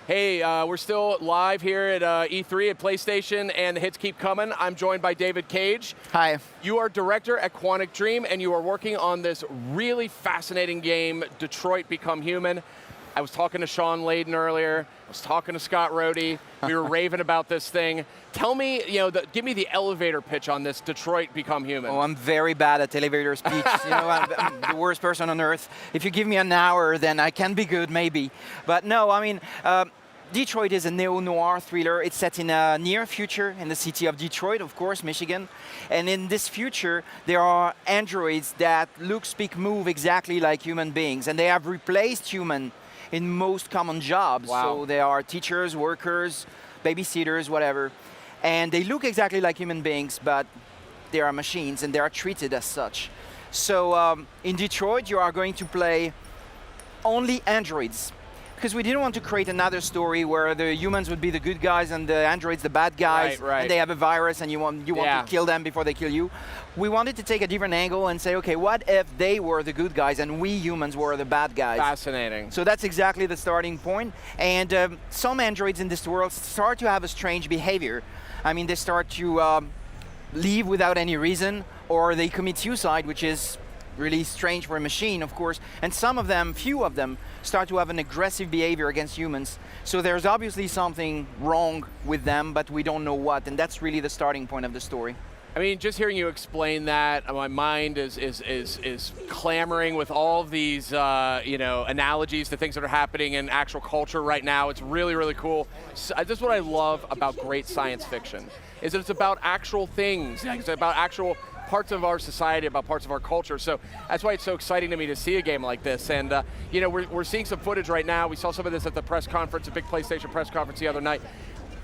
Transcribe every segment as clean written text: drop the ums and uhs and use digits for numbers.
Hey, we're still live here at E3 at PlayStation, and the hits keep coming. I'm joined by David Cage. Hi. You are director at Quantic Dream, and you are working on this really fascinating game, Detroit Become Human. I was talking to Sean Layden earlier. I was talking to Scott Rohde. We were raving about this thing. Tell me, give me the elevator pitch on this Detroit Become Human. Oh, I'm very bad at elevator speech. I'm the worst person on earth. If you give me an hour, then I can be good, maybe. But no, I mean, Detroit is a neo-noir thriller. It's set in a near future in the city of Detroit, of course, Michigan. And in this future, there are androids that look, speak, move exactly like human beings. And they have replaced human in most common jobs. Wow. So they are teachers, workers, babysitters, whatever. And they look exactly like human beings, but they are machines and they are treated as such. So in Detroit, you are going to play only androids, because we didn't want to create another story where the humans would be the good guys and the androids the bad guys, right. and they have a virus and you want to kill them before they kill you. We wanted to take a different angle and say, okay, what if they were the good guys and we humans were the bad guys? Fascinating. So that's exactly the starting point. And some androids in this world start to have a strange behavior. I mean, they start to leave without any reason, or they commit suicide, which is really strange for a machine, of course. And some of them, few of them, start to have an aggressive behavior against humans. So there's obviously something wrong with them, but we don't know what. And that's really the starting point of the story. I mean, just hearing you explain that, my mind is clamoring with all of these, analogies to things that are happening in actual culture right now. It's really, really cool. So, this is what I love about great science fiction, is that it's about actual things. It's about actual parts of our society, about parts of our culture. So that's why it's so exciting to me to see a game like this. And we're seeing some footage right now. We saw some of this at the press conference, a big PlayStation press conference the other night.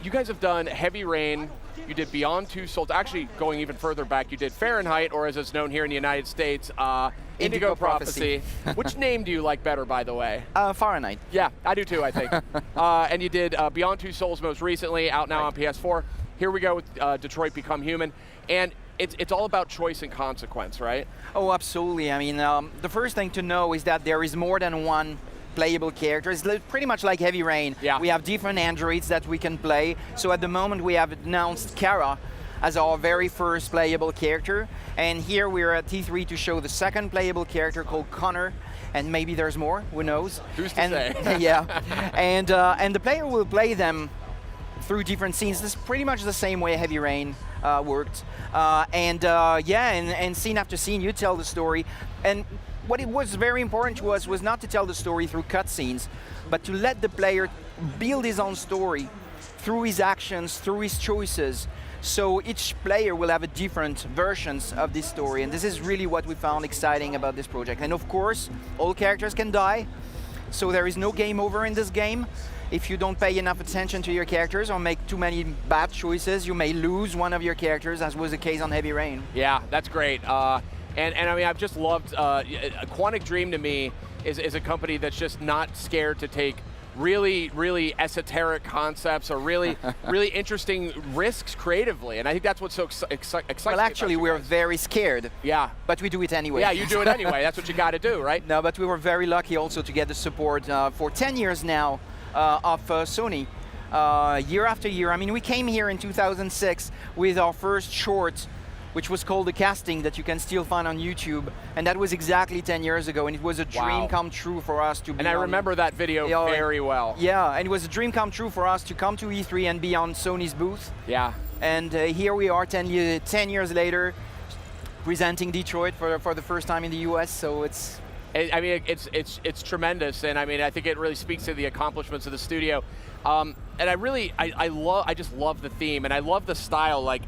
You guys have done Heavy Rain, you did Beyond Two Souls, actually going even further back, you did Fahrenheit, or as it's known here in the United States, Indigo Prophecy. Which name do you like better, by the way? Fahrenheit. Yeah, I do too, I think. And you did Beyond Two Souls most recently, out now on PS4. Here we go with Detroit Become Human. And it's all about choice and consequence, right? Oh, absolutely. I mean, the first thing to know is that there is more than one playable character. It's pretty much like Heavy Rain. Yeah. We have different androids that we can play. So at the moment we have announced Kara as our very first playable character. And here we're at T3 to show the second playable character called Connor. And maybe there's more, who knows? Who's to say? Yeah. And the player will play them through different scenes. This is pretty much the same way Heavy Rain worked. And scene after scene, you tell the story. And what it was very important to us was not to tell the story through cutscenes, but to let the player build his own story through his actions, through his choices. So each player will have a different versions of this story, and this is really what we found exciting about this project. And of course, all characters can die, so there is no game over in this game. If you don't pay enough attention to your characters or make too many bad choices, you may lose one of your characters, as was the case on Heavy Rain. Yeah, that's great. And I mean, I've just loved, Quantic Dream to me is a company that's just not scared to take really, really esoteric concepts or really, really interesting risks creatively. And I think that's what's so exciting. Well, actually, we're very scared. Yeah. But we do it anyway. Yeah, you do it anyway. That's what you got to do, right? No, but we were very lucky also to get the support for 10 years now of Sony, year after year. I mean, we came here in 2006 with our first short, which was called The Casting, that you can still find on YouTube. And that was exactly 10 years ago, and it was a dream come true for us to be And I remember that video very well. Yeah, and it was a dream come true for us to come to E3 and be on Sony's booth. Yeah. And here we are 10 years later, presenting Detroit for the first time in the US, so it's... I mean, it's tremendous, and I mean, I think it really speaks to the accomplishments of the studio. And I just love the theme, and I love the style. Like,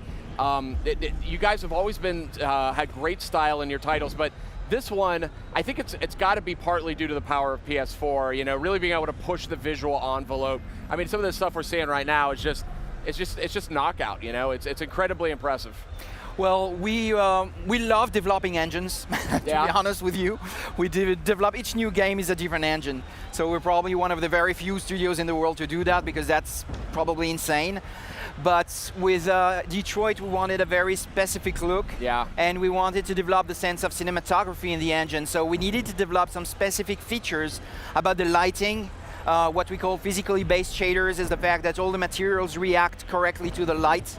you guys have always been had great style in your titles, but this one, I think it's got to be partly due to the power of PS4. You know, really being able to push the visual envelope. I mean, some of the stuff we're seeing right now is just knockout. You know, it's incredibly impressive. Well, we love developing engines, to be honest with you. We develop, each new game is a different engine. So we're probably one of the very few studios in the world to do that, because that's probably insane. But with Detroit, we wanted a very specific look. Yeah. And we wanted to develop the sense of cinematography in the engine. So we needed to develop some specific features about the lighting, What we call physically based shaders is the fact that all the materials react correctly to the light.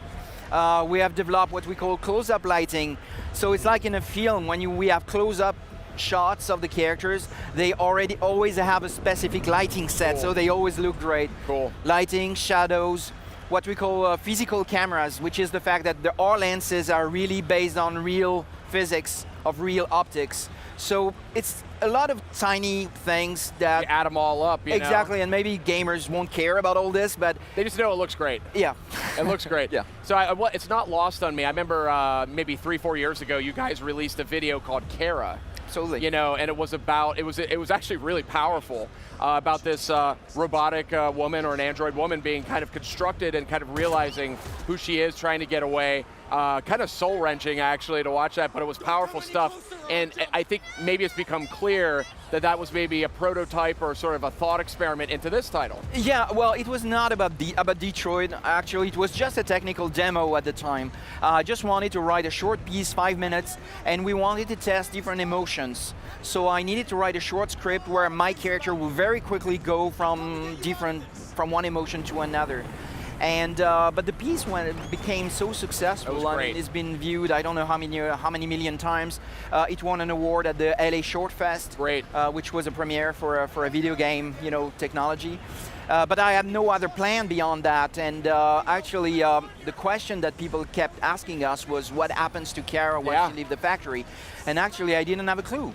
We have developed what we call close-up lighting. So it's like in a film when we have close-up shots of the characters, they always have a specific lighting set, cool. so they always look great. Cool. Lighting, shadows, what we call physical cameras, which is the fact that our lenses are really based on real physics of real optics. So it's a lot of tiny things that... You add them all up, you exactly, know? and maybe gamers won't care about all this, but... They just know it looks great. Yeah. It looks great. Yeah. So it's not lost on me. I remember maybe 3-4 years ago, you guys released a video called Kara. Absolutely. You know, and it was actually really powerful about this robotic woman or an android woman being kind of constructed and kind of realizing who she is, trying to get away. Kind of soul-wrenching, actually, to watch that, but it was powerful stuff. And I think maybe it's become clear that that was maybe a prototype or sort of a thought experiment into this title. Yeah, well, it was not about Detroit, actually. It was just a technical demo at the time. I just wanted to write a short piece, 5 minutes, and we wanted to test different emotions. So I needed to write a short script where my character will very quickly go from one emotion to another. And but the piece, when it became so successful, I mean, it's been viewed I don't know how many million times. It won an award at the LA Short Fest, which was a premiere for a video game, you know, technology. But I had no other plan beyond that. And actually, the question that people kept asking us was, what happens to Kara when she leaves the factory? And actually, I didn't have a clue.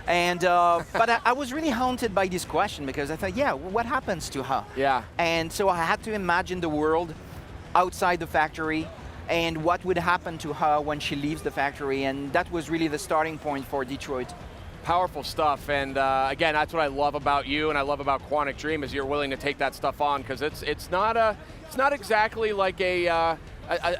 And but I was really haunted by this question because I thought, yeah, what happens to her? Yeah. And so I had to imagine the world outside the factory and what would happen to her when she leaves the factory, and that was really the starting point for Detroit. Powerful stuff, and again, that's what I love about you and I love about Quantic Dream is you're willing to take that stuff on, because it's not exactly like a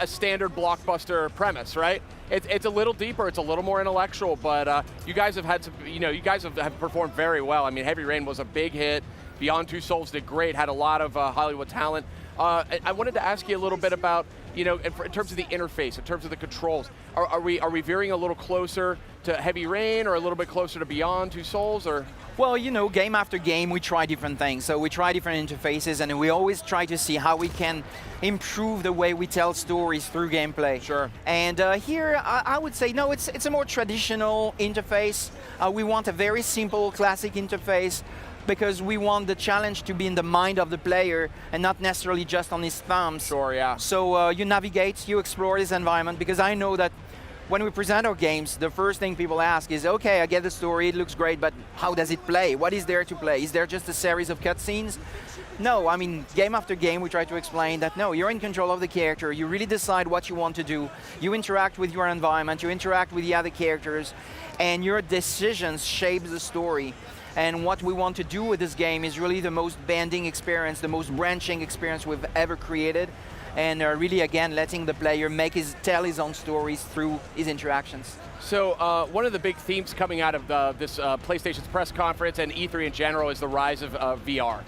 standard blockbuster premise, right? It's a little deeper, it's a little more intellectual, but you guys have had some, you know, you guys have performed very well. I mean, Heavy Rain was a big hit. Beyond Two Souls did great, had a lot of Hollywood talent. I wanted to ask you a little bit about, you know, in terms of the interface, in terms of the controls. Are we veering a little closer to Heavy Rain or a little bit closer to Beyond Two Souls, or? Well, you know, game after game, we try different things. So we try different interfaces, and we always try to see how we can improve the way we tell stories through gameplay. Sure. And here, I would say, no, it's a more traditional interface. We want a very simple, classic interface, because we want the challenge to be in the mind of the player and not necessarily just on his thumbs. Sure, yeah. So you navigate, you explore this environment, because I know that when we present our games, the first thing people ask is, okay, I get the story, it looks great, but how does it play? What is there to play? Is there just a series of cutscenes? No, I mean, game after game, we try to explain that, no, you're in control of the character, you really decide what you want to do, you interact with your environment, you interact with the other characters, and your decisions shape the story. And what we want to do with this game is really the most bending experience, the most branching experience we've ever created. And really, again, letting the player tell his own stories through his interactions. So one of the big themes coming out of this PlayStation's press conference and E3 in general is the rise of VR.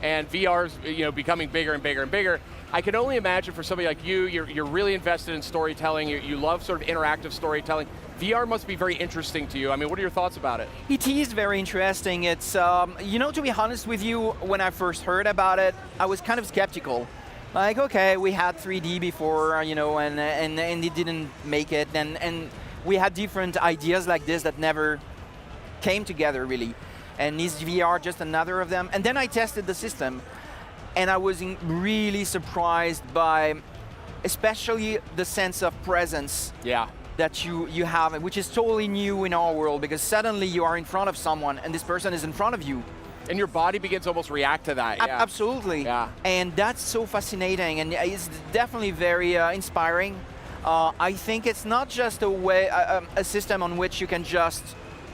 And VR is, you know, becoming bigger and bigger and bigger. I can only imagine for somebody like you, you're really invested in storytelling, you love sort of interactive storytelling. VR must be very interesting to you. I mean, what are your thoughts about it? It is very interesting. It's, you know, to be honest with you, when I first heard about it, I was kind of skeptical. Like, okay, we had 3D before, you know, and it didn't make it, and we had different ideas like this that never came together, really. And is VR just another of them? And then I tested the system, and I was really surprised by especially the sense of presence that you have, which is totally new in our world, because suddenly you are in front of someone, and this person is in front of you. And your body begins to almost react to that. Absolutely. Yeah. And that's so fascinating, and it's definitely very inspiring. I think it's not just a system on which you can just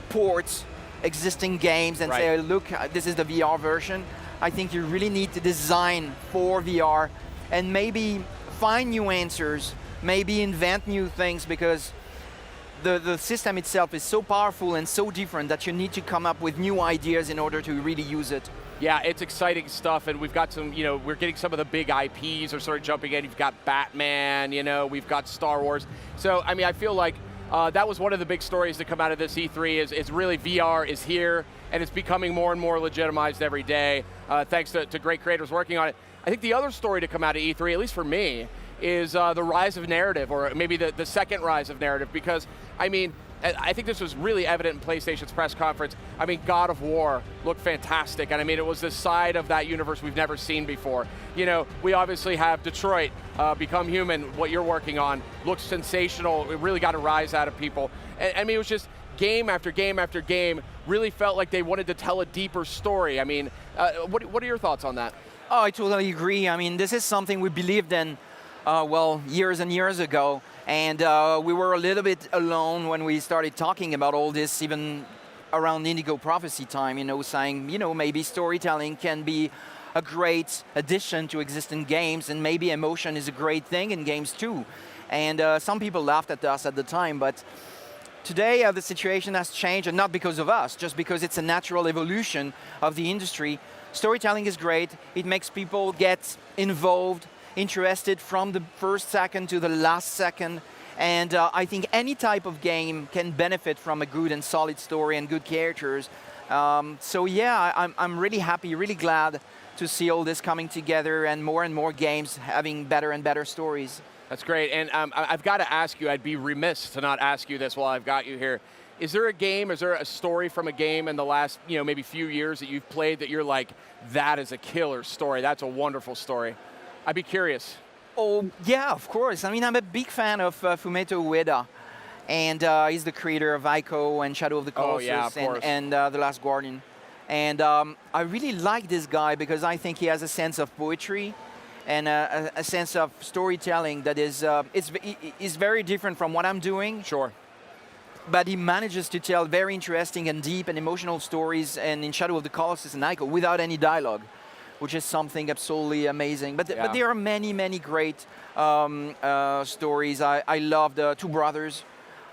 port existing games and say, look, this is the VR version. I think you really need to design for VR and maybe find new answers, maybe invent new things, because the system itself is so powerful and so different that you need to come up with new ideas in order to really use it. Yeah, it's exciting stuff, and we've got some, you know, we're getting some of the big IPs are sort of jumping in. You've got Batman, you know, we've got Star Wars. So, I mean, I feel like that was one of the big stories to come out of this E3 is really VR is here. and it's becoming more and more legitimized every day, thanks to great creators working on it. I think the other story to come out of E3, at least for me, is the rise of narrative, or maybe the second rise of narrative, because, I mean, I think this was really evident in PlayStation's press conference. I mean, God of War looked fantastic, and I mean, it was this side of that universe we've never seen before. You know, we obviously have Detroit, Become Human, what you're working on, looks sensational. It really got a rise out of people. And I mean, it was just game after game after game, really felt like they wanted to tell a deeper story. I mean, what are your thoughts on that? Oh, I totally agree. I mean, this is something we believed in, well, years and years ago. And we were a little bit alone when we started talking about all this, even around Indigo Prophecy time, you know, saying, you know, maybe storytelling can be a great addition to existing games, and maybe emotion is a great thing in games too. And some people laughed at us at the time, but today the situation has changed, and not because of us, just because it's a natural evolution of the industry. Storytelling is great. It makes people get involved, interested from the first second to the last second, and I think any type of game can benefit from a good and solid story and good characters. So yeah, I'm really happy, really glad to see all this coming together and more games having better and better stories. That's great, and I've got to ask you, I'd be remiss to not ask you this while I've got you here. Is there a game, is there a story from a game in the last, you know, maybe few years that you've played that you're like, that is a killer story, that's a wonderful story? I'd be curious. Oh, yeah, of course. I mean, I'm a big fan of Fumeto Ueda, and he's the creator of Ico and Shadow of the Colossus, yeah, of course. and The Last Guardian. And I really like this guy because I think he has a sense of poetry and a sense of storytelling that is very different from what I'm doing. Sure. But he manages to tell very interesting and deep and emotional stories, and in Shadow of the Colossus and Ico, without any dialogue, which is something absolutely amazing. But there are many great stories. I love the Two Brothers.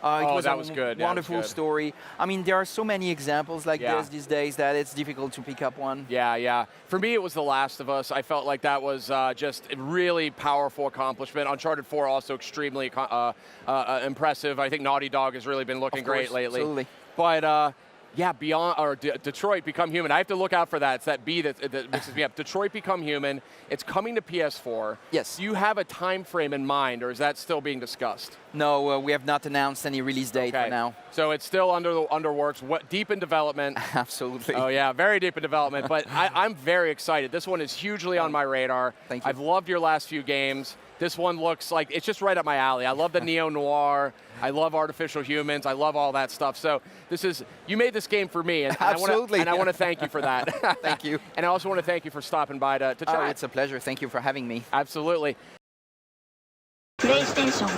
That was good. Wonderful story. I mean, there are so many examples like this these days that it's difficult to pick up one. Yeah. For me, it was The Last of Us. I felt like that was just a really powerful accomplishment. Uncharted 4 also extremely impressive. I think Naughty Dog has really been looking great lately. Absolutely. But yeah, Detroit Become Human. I have to look out for that. It's that B that mixes me up. Detroit Become Human. It's coming to PS4. Yes. Do you have a time frame in mind, or is that still being discussed? No, we have not announced any release date for now. So it's still under works, deep in development. Absolutely. Oh yeah, very deep in development. But I'm very excited. This one is hugely on my radar. Thank you. I've loved your last few games. This one looks like it's just right up my alley. I love the neo-noir. I love artificial humans. I love all that stuff. So you made this game for me, and Absolutely. I want to thank you for that. Thank you. And I also want to thank you for stopping by to chat. Oh, it's a pleasure. Thank you for having me. Absolutely. PlayStation